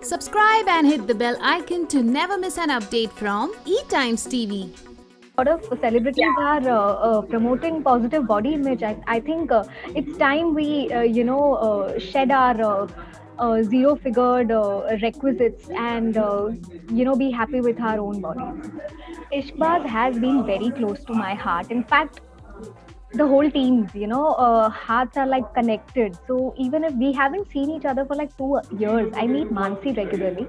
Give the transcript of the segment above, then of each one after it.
Subscribe and hit the bell icon to never miss an update from eTimes TV. A lot of celebrities are promoting positive body image. I think it's time we, shed our zero-figured requisites and, be happy with our own bodies. Ishbaz has been very close to my heart. In fact, the whole teams, hearts are like connected. So even if we haven't seen each other for like 2 years, I meet Mansi regularly,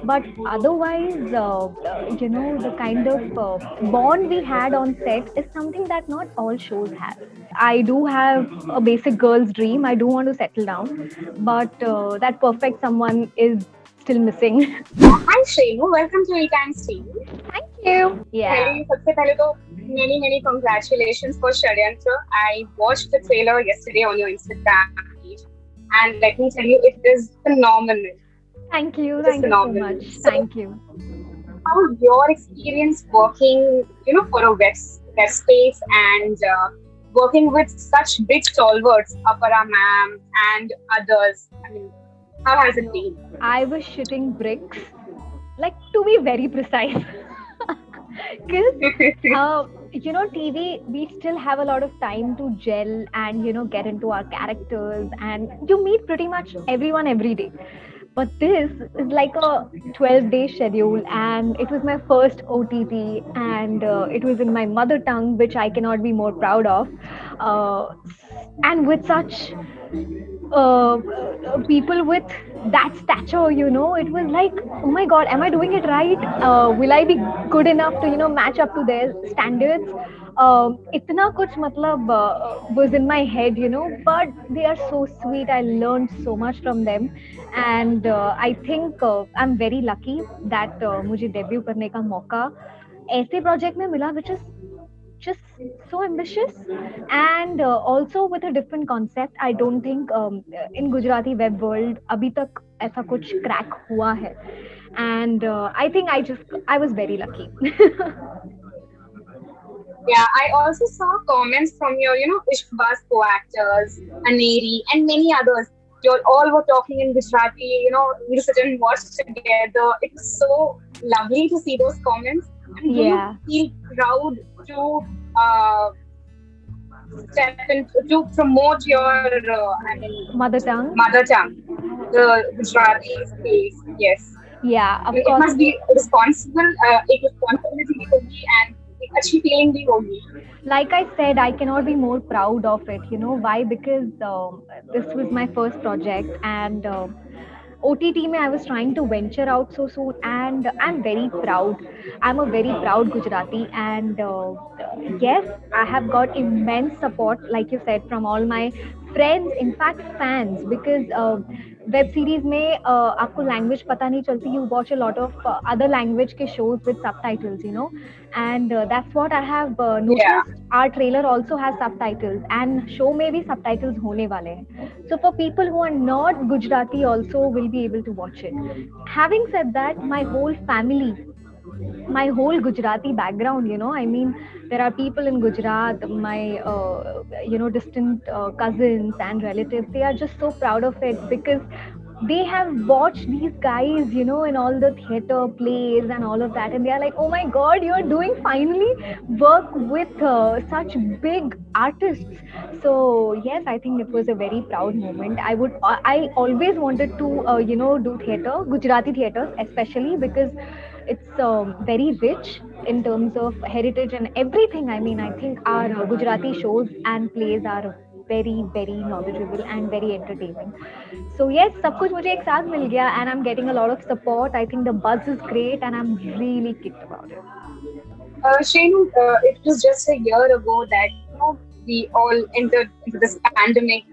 but otherwise, the kind of bond we had on set is something that not all shows have. I do have a basic girl's dream. I do want to settle down, but that perfect someone is still missing. Hi Shrenu, welcome to eTimes TV. Thank you. Yeah. सबसे पहले तो many congratulations for Shadyantra. I watched the trailer yesterday on your Instagram page, and let me tell you, it is phenomenal. Thank you. It is Thank you so phenomenal. much. So, Thank you. how your experience working, for a web space and working with such big stalwarts, Apara ma'am and others. I mean, how has it been? I was shooting bricks, like to be very precise. Because, TV, we still have a lot of time to gel and, get into our characters, and you meet pretty much everyone every day. But this is like a 12-day schedule, and it was my first OTT, and it was in my mother tongue, which I cannot be more proud of. And with such people with that stature, it was like, oh my God, am I doing it right? Will I be good enough to, match up to their standards? Itna kuch was in my head, but they are so sweet. I learned so much from them, and I think I'm very lucky that मुझे debut करने का मौका ऐसे project में मिला, which is just so ambitious, and also with a different concept. I don't think in Gujarati web world abhi tak ऐसा कुछ crack हुआ है, and I think I was very lucky. Yeah, I also saw comments from your, Ishbaz co-actors, Aneri, and many others. You all were talking in Gujarati, you sit and watch together. It was so lovely to see those comments. And do you feel proud to step in to promote your, mother tongue, the Gujarati space? Yes. Yeah, of it course. Must be responsible. एक responsibility भी होगी and एक अच्छी feeling भी होगी. Like I said, I cannot be more proud of it. You know why? Because this was my first project, and OTT mein I was trying to venture out so soon, and I'm very proud. I'm a very proud Gujarati, and yes, I have got immense support, like you said, from all my friends, in fact fans, because web series में आपको language पता नहीं चलती. You watch a lot of other language के shows with subtitles, and that's what I have noticed. Yeah. Our trailer also has subtitles, and show में भी subtitles होने वाले हैं. So for people who are not Gujarati also will be able to watch it. Having said that, my whole family, my whole Gujarati background, I mean, there are people in Gujarat, my, distant cousins and relatives. They are just so proud of it because they have watched these guys, in all the theater plays and all of that. And they are like, oh my God, you're doing finally work with such big artists. So yes, I think it was a very proud moment. I always wanted to, do theater, Gujarati theaters, especially because it's very rich in terms of heritage and everything. I mean, I think our Gujarati shows and plays are very, very knowledgeable and very entertaining. So yes, सब कुछ मुझे एक साथ मिल गया, and I'm getting a lot of support. I think the buzz is great, and I'm really kicked about it. Shrenu, it was just a year ago that we all entered into this pandemic,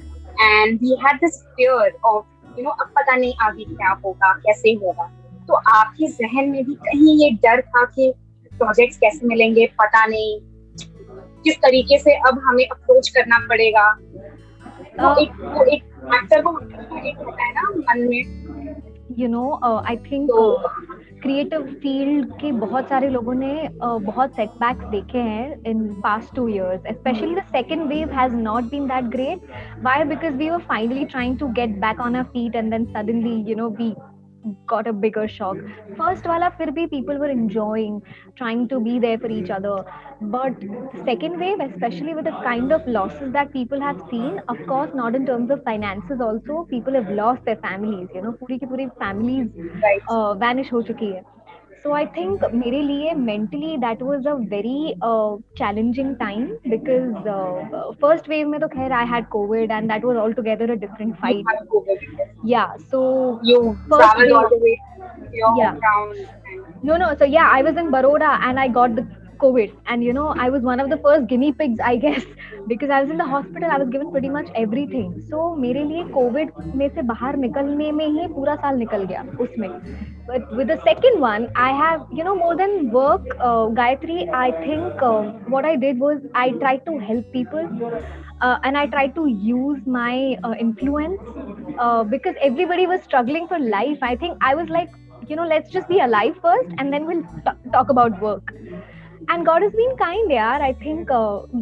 and we had this fear of अब पता नहीं आगे क्या होगा, कैसे होगा. तो आपके जहन में भी कहीं ये डर था कि प्रोजेक्ट्स कैसे मिलेंगे, पता नहीं किस तरीके से अब हमें अप्रोच करना पड़ेगा. वो एक एक्टर को एक होता है ना मन में. आई थिंक क्रिएटिव फील्ड के बहुत सारे लोगों ने बहुत सेटबैक्स देखे हैं in past 2 years. Especially the second wave has not been that great. Why? Because we were finally trying to get back on our feet, and then suddenly, we got a bigger shock. First wala fir bhi people were enjoying, trying to be there for each other. But second wave, especially with the kind of losses that people have seen, of course not in terms of finances, also people have lost their families. पूरी की पूरी families Right. vanish हो चुकी है. So I think मेरे लिए mentally that was a very challenging time, because first wave में तो खैर I had COVID, and that was altogether a different You fight. had COVID. Yeah, so You first traveled all wave, the way to your yeah. hometown. And No, so yeah, I was in Baroda and I got the COVID, and I was one of the first guinea pigs, I guess, because I was in the hospital. I was given pretty much everything. So मेरे लिए COVID में से बाहर निकलने में ही पूरा साल निकल गया उसमें. But with the second one, I have, more than work, Gayatri, I think what I did was I tried to help people, and I tried to use my influence, because everybody was struggling for life. I think I was like, let's just be alive first, and then we'll talk about work. And God has been kind, यार. I think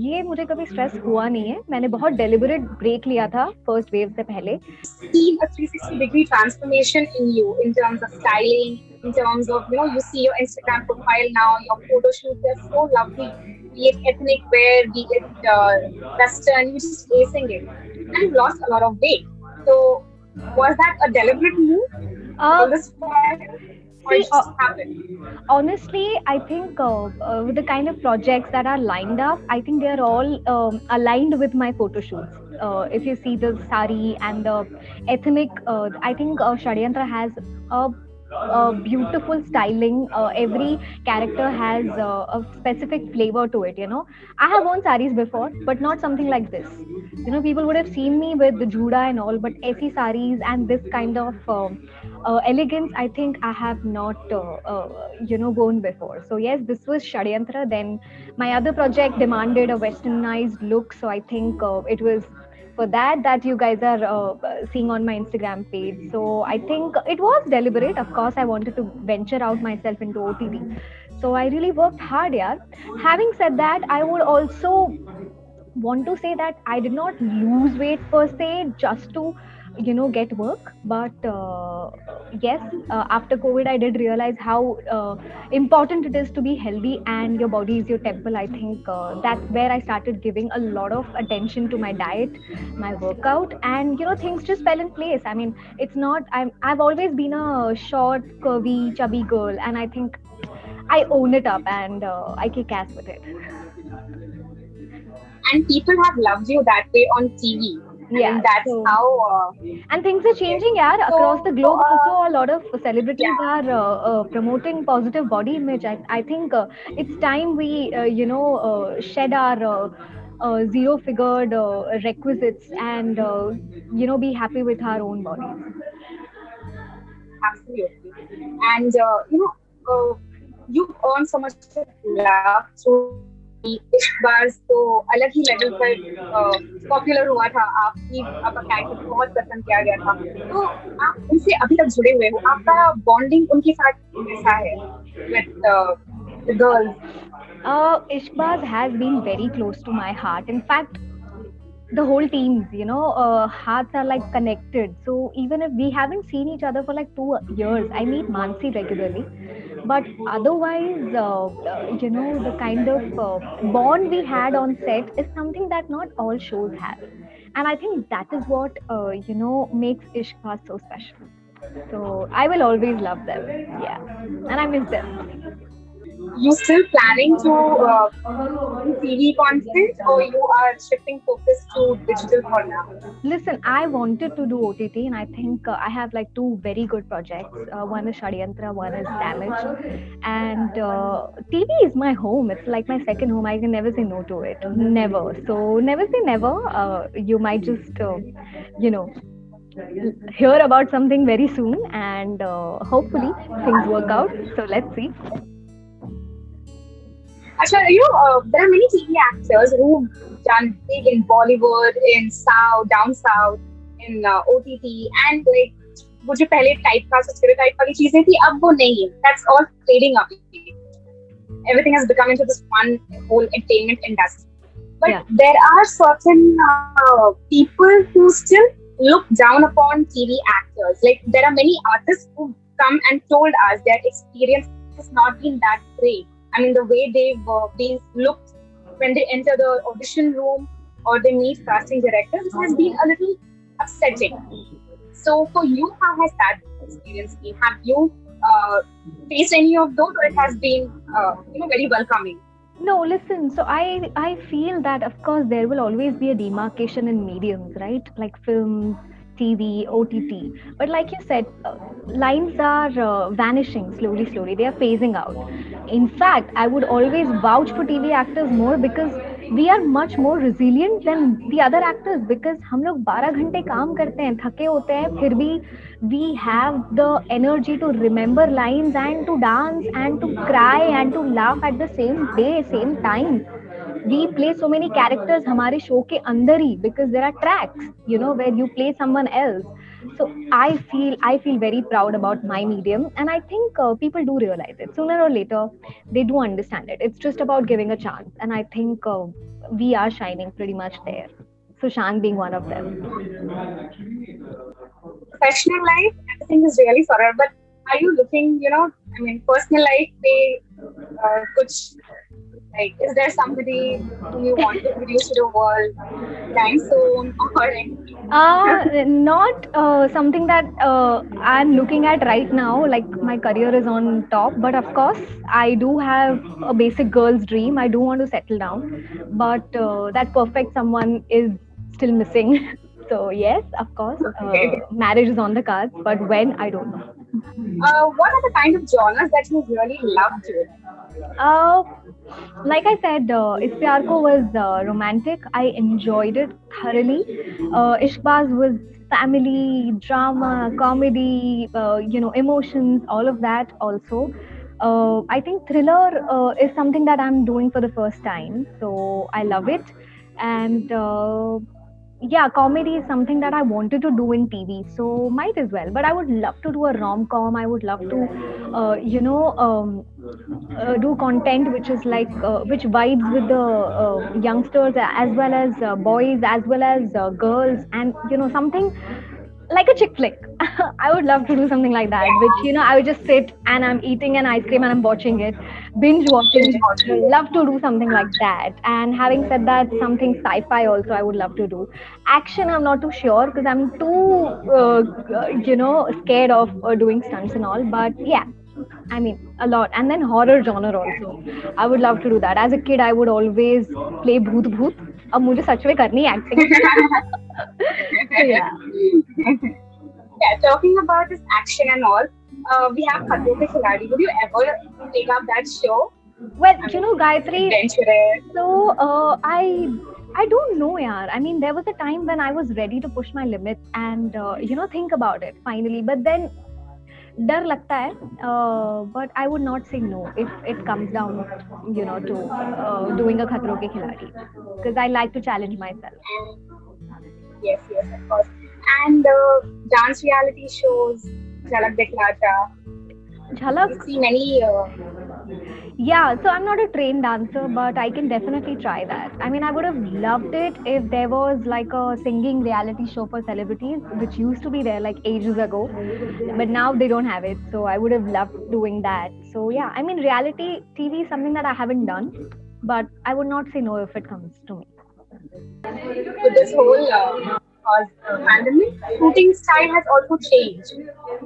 ये मुझे कभी stress हुआ नहीं है. मैंने बहुत deliberate break लिया था first wave से पहले. seen a 360-degree transformation in you in terms of styling, in terms of, you see your Instagram profile now, your photo shoots, they're so lovely. Be it ethnic wear, be it Western, you're just acing it. And you've lost a lot of weight. So, was that a deliberate move on this point? Or it just happened? Honestly, I think with the kind of projects that are lined up, I think they are all aligned with my photo shoots. If you see the sari and the ethnic, I think Shadyantra has a beautiful styling. Every character has a specific flavor to it. I have worn saris before, but not something like this. People would have seen me with the juda and all, but aisi saris and this kind of elegance, I think I have not worn before. So yes, this was Shadyantra. Then my other project demanded a westernized look, so I think it was for that you guys are seeing on my Instagram page. So I think it was deliberate. Of course, I wanted to venture out myself into OTT, so I really worked hard. Yeah. Having said that, I would also want to say that I did not lose weight per se just to get work. But yes, after COVID, I did realize how important it is to be healthy, and your body is your temple. I think that's where I started giving a lot of attention to my diet, my workout, and things just fell in place. I mean, it's not I've always been a short, curvy, chubby girl, and I think I own it up, and I kick ass with it. And people have loved you that way on TV. Yeah, and that's so- how. And things are changing, yeah. Across the globe, also a lot of celebrities are promoting positive body image. I think it's time we, shed our zero-figured requisites, and be happy with our own bodies. Absolutely. And you've earned so much love through इश्क बाज तो अलग ही level पर popular हुआ था. आपका character बहुत पसंद किया गया था. तो आप उनसे अभी तक जुड़े हुए हो. आपका बॉन्डिंग उनके साथ कैसा है with the girls? Ishqbaz has been very close to my heart. In fact, the whole teams, hearts are like connected. So even if we haven't seen each other for like 2 years, I meet Mansi regularly. But otherwise, the kind of bond we had on set is something that not all shows have. And I think that is what, makes Ishqbaz so special. So I will always love them. Yeah. And I miss them. You still planning to do TV content, or you are shifting focus to digital for now? Listen, I wanted to do OTT, and I think I have like 2 very good projects. One is Shadyantra, one is Damaged. And TV is my home. It's like my second home. I can never say no to it. Never. So never say never. You might just, hear about something very soon, and hopefully things work out. So let's see. Actually, there are many TV actors who've done big in Bollywood, in South, down South, in OTT, and like वो जो पहले type का stereotype वाली चीजें थी अब वो नहीं है. That's all fading away. Everything has become into this one whole entertainment industry. But Yeah. there are certain people who still look down upon TV actors. Like there are many artists who come and told us their experience has not been that great. I mean, the way they've been looked when they enter the audition room or they meet casting directors, it has been a little upsetting. So for you, how has that experience been? Have you faced any of those, or it has been very welcoming? No, listen. So I feel that of course there will always be a demarcation in mediums, right? Like films, TV, OTT. But like you said, lines are vanishing slowly. They are phasing out. In fact, I would always vouch for TV actors more because we are much more resilient than the other actors because हम लोग 12 घंटे काम करते हैं, थके होते हैं, फिर भी we have the energy to remember lines and to dance and to cry and to laugh at the same day, same time. We play so many characters हमारे शो के अंदर ही because there are tracks, where you play someone else. So I feel very proud about my medium, and I think people do realize it sooner or later. They do understand it. It's just about giving a chance, and I think we are shining pretty much there. Sushant being one of them. Professional life, everything is really sorted. But are you looking, I mean, personal life, kuch, like, is there somebody whom you want to introduce to the world time soon or anything? Not something that I'm looking at right now. Like my career is on top, but of course, I do have a basic girl's dream. I do want to settle down, but that perfect someone is still missing. So yes, of course, Okay. marriage is on the cards, but when I don't know. What are the kind of genres that you really love doing? Uh, like I said, Is Pyar Ko was romantic. I enjoyed it thoroughly. Ishbaz was family, drama, comedy, emotions, all of that also. I think thriller is something that I'm doing for the first time, so I love it. And yeah, comedy is something that I wanted to do in TV, so might as well. But I would love to do a rom com. I would love to, do content which is like which vibes with the youngsters as well as boys as well as girls, and something like a chick flick. I would love to do something like that, which I would just sit and I'm eating an ice cream and I'm watching it, binge watching. Love to do something like that. And having said that, something sci-fi also I would love to do. Action, I'm not too sure because I'm too, scared of doing stunts and all. But yeah, I mean, a lot. And then horror genre also. I would love to do that. As a kid, I would always play Bhoot Bhoot. अब मुझे सच में करनी है acting. So yeah. Yeah, talking about this action and all, we have Khatro Ke Khiladi. Would you ever take up that show? Well, Gayatri, Adventurous. so I don't know, yaar. I mean, there was a time when I was ready to push my limits and think about it finally. But then डर लगता है, but I would not say no if it comes down, to doing a खतरों के खिलाड़ी, because I like to challenge myself. Yes, of course. And dance reality shows, Jhalak Dikhla Ja. Jhalak, You see many. yeah. So I'm not a trained dancer, but I can definitely try that. I mean, I would have loved it if there was like a singing reality show for celebrities, which used to be there like ages ago, but now they don't have it. So I would have loved doing that. So yeah, I mean, reality TV is something that I haven't done, but I would not say no if it comes to me. With this whole pandemic, shooting style has also changed.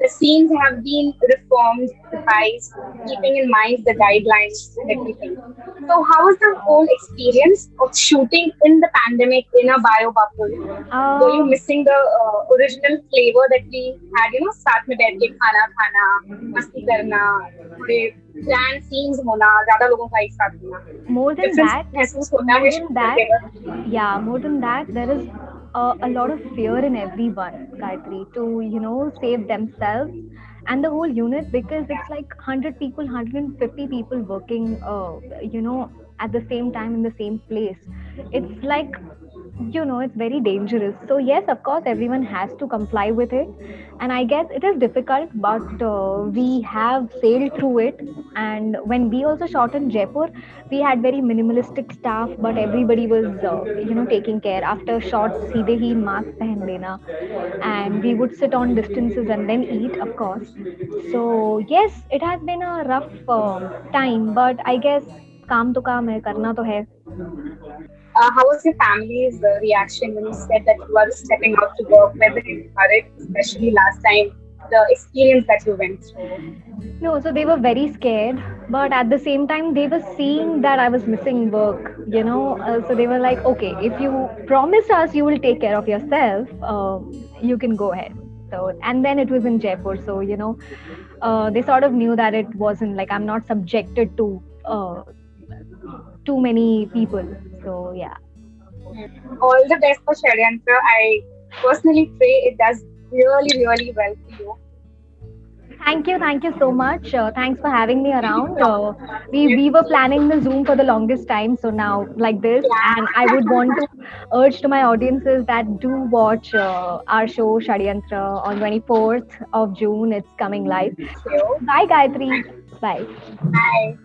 The scenes have been reformed, revised, keeping in mind the guidelines and everything. So, how was the whole experience of shooting in the pandemic in a bio bubble? Were you missing the original flavor that we had? साथ में बैठ के खाना खाना, मस्ती करना, थोड़े planned scenes होना, ज़्यादा लोगों का एक साथ होना. More than Difference that, महसूस होता है more than shooting that, के वक्त. yeah, more than that, there is a lot of fear in everyone, Gayatri, to save themselves and the whole unit, because it's like 100 people, 150 people working, at the same time in the same place. It's like, it's very dangerous. So yes, of course, everyone has to comply with it, and I guess it is difficult, but we have sailed through it. And when we also shot in Jaipur, we had very minimalistic staff, but everybody was taking care. After shots, सीधे ही mask पहन लेना, and we would sit on distances and then eat, of course. So yes, it has been a rough time, but I guess काम तो काम है, करना तो है. How was your family's reaction when you said that you are stepping out to work? Whether you encouraged, especially last time, the experience that you went through? No, so they were very scared, but at the same time, they were seeing that I was missing work. So they were like, okay, if you promise us you will take care of yourself, you can go ahead. So, and then it was in Jaipur, so, they sort of knew that it wasn't like I'm not subjected to too many people. So, yeah. All the best for Shadyantra. I personally pray it does really, really well for you. Thank you so much. Thanks for having me around. We were planning the Zoom for the longest time, so now like this, and I would want to urge to my audiences that do watch our show Shadyantra on 24th of June. It's coming live. Thank you. Bye, Gayatri. Bye. Bye.